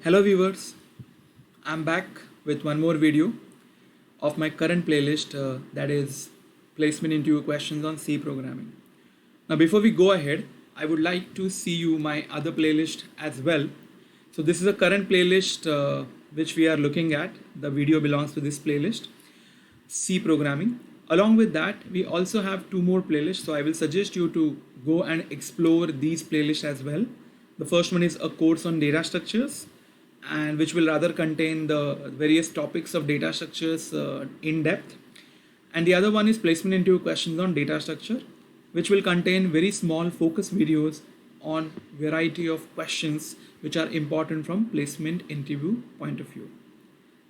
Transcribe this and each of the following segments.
Hello viewers, I'm back with one more video of my current playlist that is placement into questions on C programming. Now before we go ahead, I would like to see you my other playlist as well. So this is a current playlist which we are looking at. The video belongs to this playlist, C programming. Along with that, we also have two more playlists. So I will suggest you to go and explore these playlists as well. The first one is a course on data structures, and which will rather contain the various topics of data structures in depth. And the other one is placement into questions on data structure, which will contain very small focus videos on variety of questions which are important from placement interview point of view.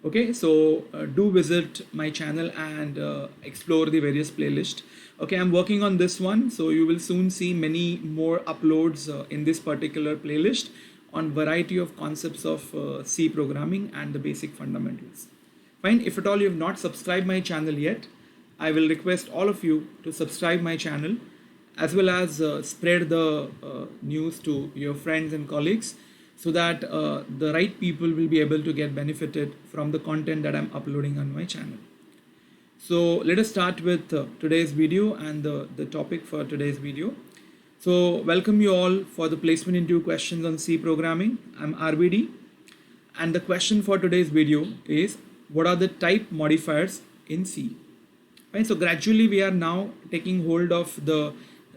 Okay, so do visit my channel and explore the various playlists. Okay, I'm working on this one, so you will soon see many more uploads in this particular playlist on variety of concepts of C programming and the basic fundamentals. Fine, if at all you have not subscribed my channel yet, I will request all of you to subscribe my channel as well as spread the news to your friends and colleagues so that the right people will be able to get benefited from the content that I'm uploading on my channel. So let us start with today's video and the topic for today's video. So welcome you all for the placement into questions on C programming. I'm RBD, and the question for today's video is, what are the type modifiers in C? Right, so gradually we are now taking hold of the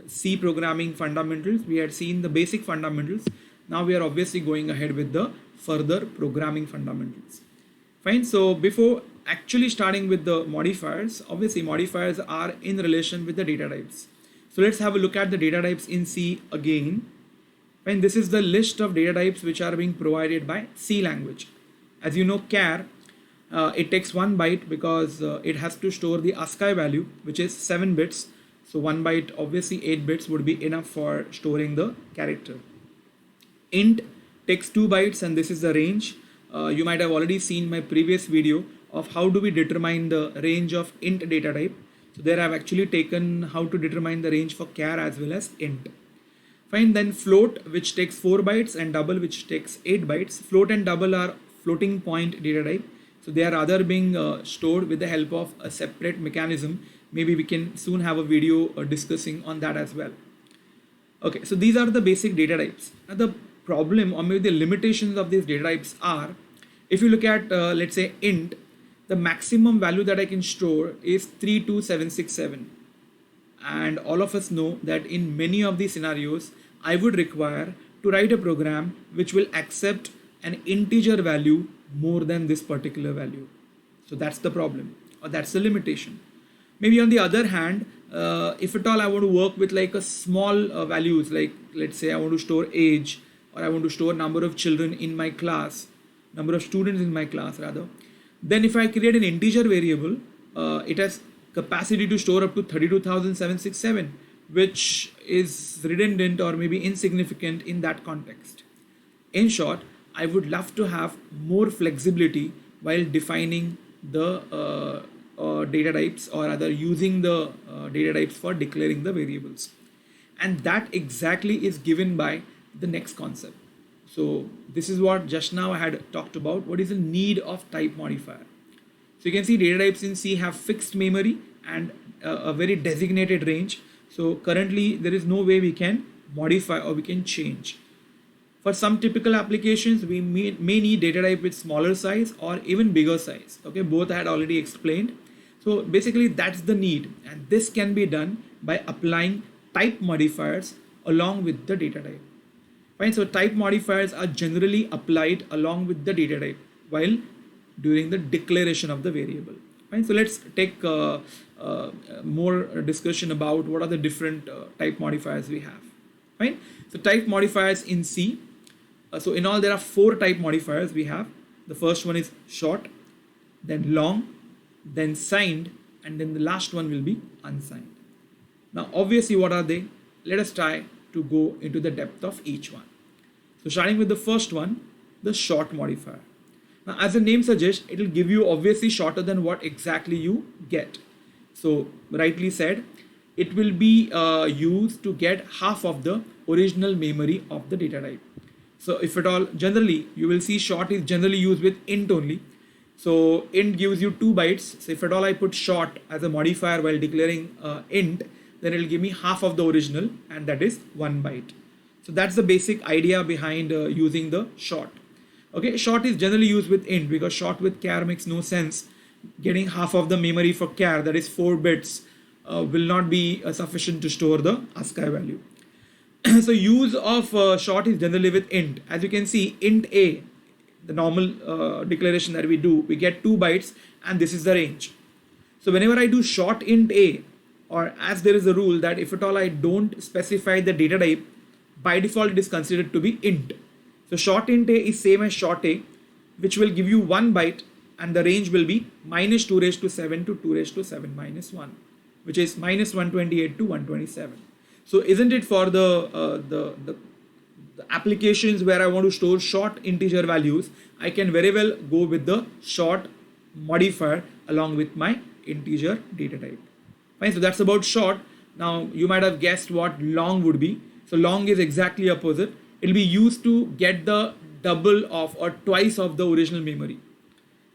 C programming fundamentals. We had seen the basic fundamentals. Now we are obviously going ahead with the further programming fundamentals. Fine, so before actually starting with the modifiers, obviously modifiers are in relation with the data types. So let's have a look at the data types in C again. And this is the list of data types which are being provided by C language. As you know, char, it takes 1 byte because it has to store the ASCII value, which is 7 bits. So 1 byte, obviously 8 bits would be enough for storing the character. Int takes 2 bytes and this is the range. You might have already seen my previous video of how do we determine the range of int data type. So there I've actually taken how to determine the range for char as well as int. Fine, then float, which takes 4 bytes, and double, which takes 8 bytes. Float and double are floating point data type. So they are rather being stored with the help of a separate mechanism. Maybe we can soon have a video discussing on that as well. Okay, so these are the basic data types. Now the problem or maybe the limitations of these data types are, if you look at let's say int, the maximum value that I can store is 32767, and all of us know that in many of these scenarios I would require to write a program which will accept an integer value more than this particular value. So that's the problem, or that's the limitation. Maybe on the other hand, if at all I want to work with like a small values, like let's say I want to store age, or I want to store number of children in my class, number of students in my class rather, then if I create an integer variable, it has capacity to store up to 32,767, which is redundant or maybe insignificant in that context. In short, I would love to have more flexibility while defining the data types, or rather using the data types for declaring the variables. And that exactly is given by the next concept. So this is what just now I had talked about. What is the need of type modifier? So you can see data types in C have fixed memory and a very designated range. So currently there is no way we can modify or we can change. For some typical applications, we may need data type with smaller size or even bigger size. Okay, both I had already explained. So basically that's the need, and this can be done by applying type modifiers along with the data type. Fine, so type modifiers are generally applied along with the data type while during the declaration of the variable. Fine, so let's take more discussion about what are the different type modifiers we have. Fine, so type modifiers in C. So in all there are 4 type modifiers we have. The first one is short, then long, then signed, and then the last one will be unsigned. Now obviously what are they? Let us try to go into the depth of each one. So starting with the first one, the short modifier. Now as the name suggests, it will give you obviously shorter than what exactly you get. So rightly said, it will be used to get half of the original memory of the data type. So if at all, generally you will see short is generally used with int only. So int gives you 2 bytes. So if at all I put short as a modifier while declaring int, then it will give me half of the original, and that is 1 byte. So that's the basic idea behind using the short. Okay, short is generally used with int because short with char makes no sense. Getting half of the memory for char, that is 4 bits, will not be sufficient to store the ASCII value. So use of short is generally with int. As you can see, int a, the normal declaration that we do, we get 2 bytes, and this is the range. So whenever I do short int a, or as there is a rule that if at all I don't specify the data type, by default it is considered to be int. So short int a is same as short a, which will give you 1 byte, and the range will be minus 2 raised to 7 to 2 raised to 7 minus 1, which is minus 128 to 127. So isn't it for the applications where I want to store short integer values, I can very well go with the short modifier along with my integer data type. Fine, so that's about short. Now you might have guessed what long would be. So long is exactly opposite. It will be used to get the double of or twice of the original memory.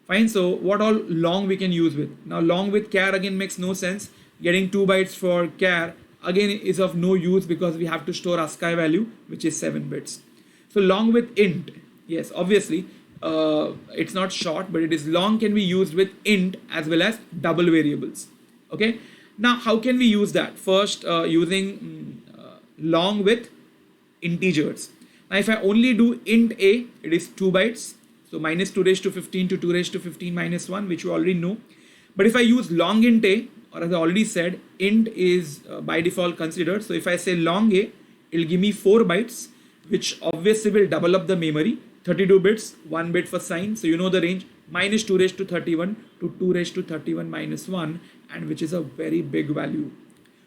Fine, so what all long we can use with? Now long with char again makes no sense. Getting 2 bytes for char again is of no use because we have to store ASCII value, which is 7 bits. So long with int, yes, obviously it's not short, but it is long can be used with int as well as double variables. Okay, now how can we use that? First, using long with integers. Now if I only do int a, it is 2 bytes. So minus 2 raised to 15 to 2 raised to 15 minus 1, which you already know. But if I use long int a, or as I already said, int is by default considered. So if I say long a, it'll give me 4 bytes, which obviously will double up the memory. 32 bits, 1 bit for sign. So you know the range, minus 2 raised to 31 to 2 raised to 31 minus 1, and which is a very big value.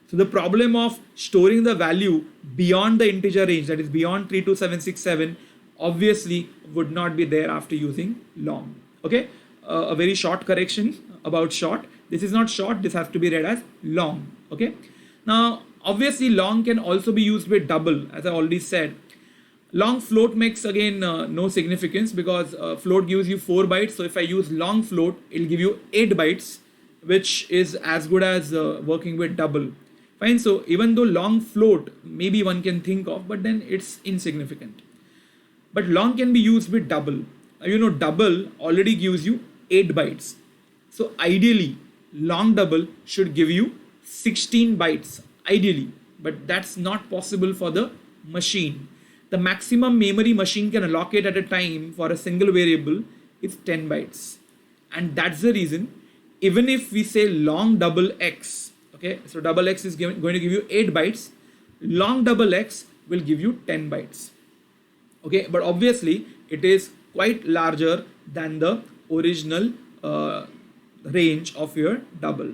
So the problem of storing the value beyond the integer range, that is beyond 32767, obviously would not be there after using long. Okay, a very short correction about short. This is not short, this has to be read as long. Okay, now obviously long can also be used with double, as I already said. Long float makes again no significance because float gives you 4 bytes. So if I use long float, it'll give you 8 bytes, which is as good as working with double. Fine, so even though long float maybe one can think of, but then it's insignificant. But long can be used with double. You know, double already gives you 8 bytes. So ideally, long double should give you 16 bytes, ideally, but that's not possible for the machine. The maximum memory machine can allocate at a time for a single variable is 10 bytes. And that's the reason, even if we say long double x, okay, so double x is going to give you 8 bytes, long double x will give you 10 bytes. Okay, but obviously it is quite larger than the original range of your double.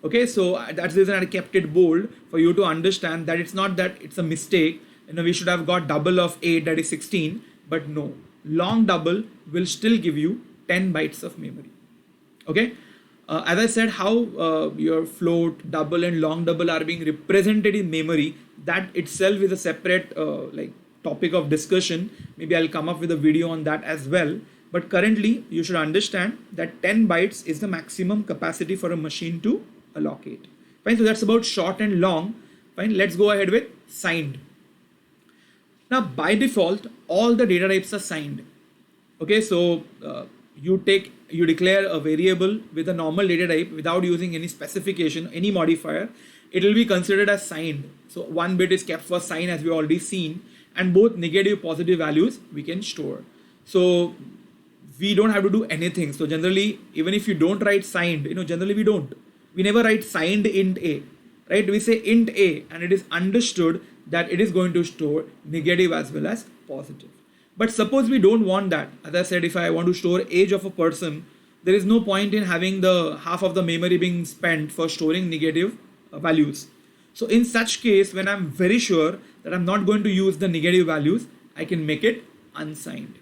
Okay, so that's the reason I kept it bold for you to understand that it's not that it's a mistake. You know, we should have got double of 8, that is 16, but no, long double will still give you 10 bytes of memory. Okay, as I said, how your float, double and long double are being represented in memory, that itself is a separate like topic of discussion. Maybe I'll come up with a video on that as well. But currently you should understand that 10 bytes is the maximum capacity for a machine to allocate. Fine, so that's about short and long. Fine, let's go ahead with signed. Now by default, all the data types are signed. Okay, so you declare a variable with a normal data type without using any specification, any modifier, it will be considered as signed. So 1 bit is kept for sign, as we already seen, and both negative, positive values we can store. So we don't have to do anything. So generally, even if you don't write signed, you know, generally we never write signed int a, right? We say int a, and it is understood that it is going to store negative as well as positive. But suppose we don't want that. As I said, if I want to store age of a person, there is no point in having the half of the memory being spent for storing negative values. So in such case, when I'm very sure that I'm not going to use the negative values, I can make it unsigned.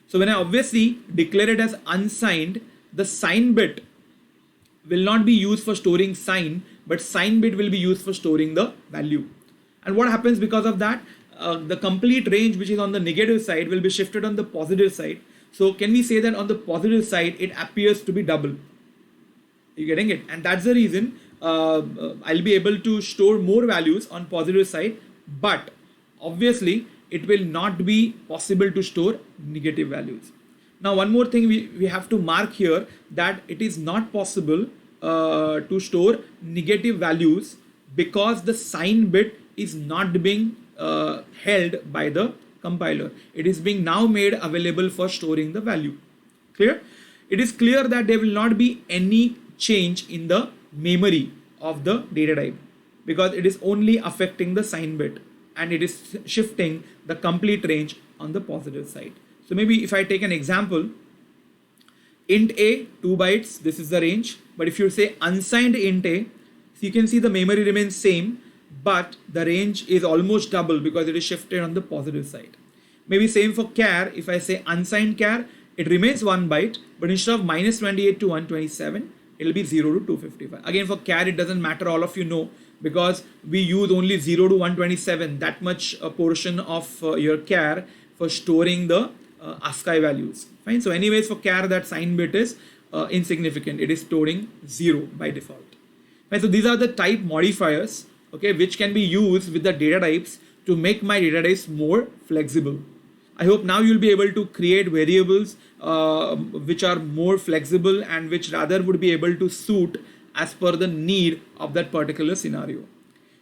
So when I obviously declare it as unsigned, the sign bit will not be used for storing sign, but sign bit will be used for storing the value. And what happens because of that? the complete range which is on the negative side will be shifted on the positive side. So can we say that on the positive side it appears to be double? You getting it? And that's the reason I'll be able to store more values on positive side, but obviously it will not be possible to store negative values. Now one more thing we have to mark here, that it is not possible to store negative values because the sign bit is not being held by the compiler. It is being now made available for storing the value. Clear? It is clear that there will not be any change in the memory of the data type because it is only affecting the sign bit and it is shifting the complete range on the positive side. So maybe if I take an example, int a 2 bytes, this is the range, but if you say unsigned int a, so you can see the memory remains same, but the range is almost double because it is shifted on the positive side. Maybe same for char, if I say unsigned char, it remains 1 byte, but instead of -28 to 127, it'll be 0 to 255. Again, for char, it doesn't matter, all of you know, because we use only 0 to 127, that much a portion of your char for storing the ASCII values. Fine. So anyways, for char, that sign bit is insignificant. It is storing 0 by default. Fine. So these are the type modifiers, okay, which can be used with the data types to make my data types more flexible. I hope now you'll be able to create variables which are more flexible and which rather would be able to suit as per the need of that particular scenario.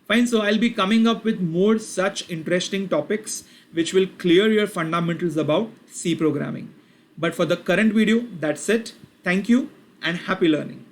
Fine, so I'll be coming up with more such interesting topics which will clear your fundamentals about C programming. But for the current video, that's it. Thank you and happy learning.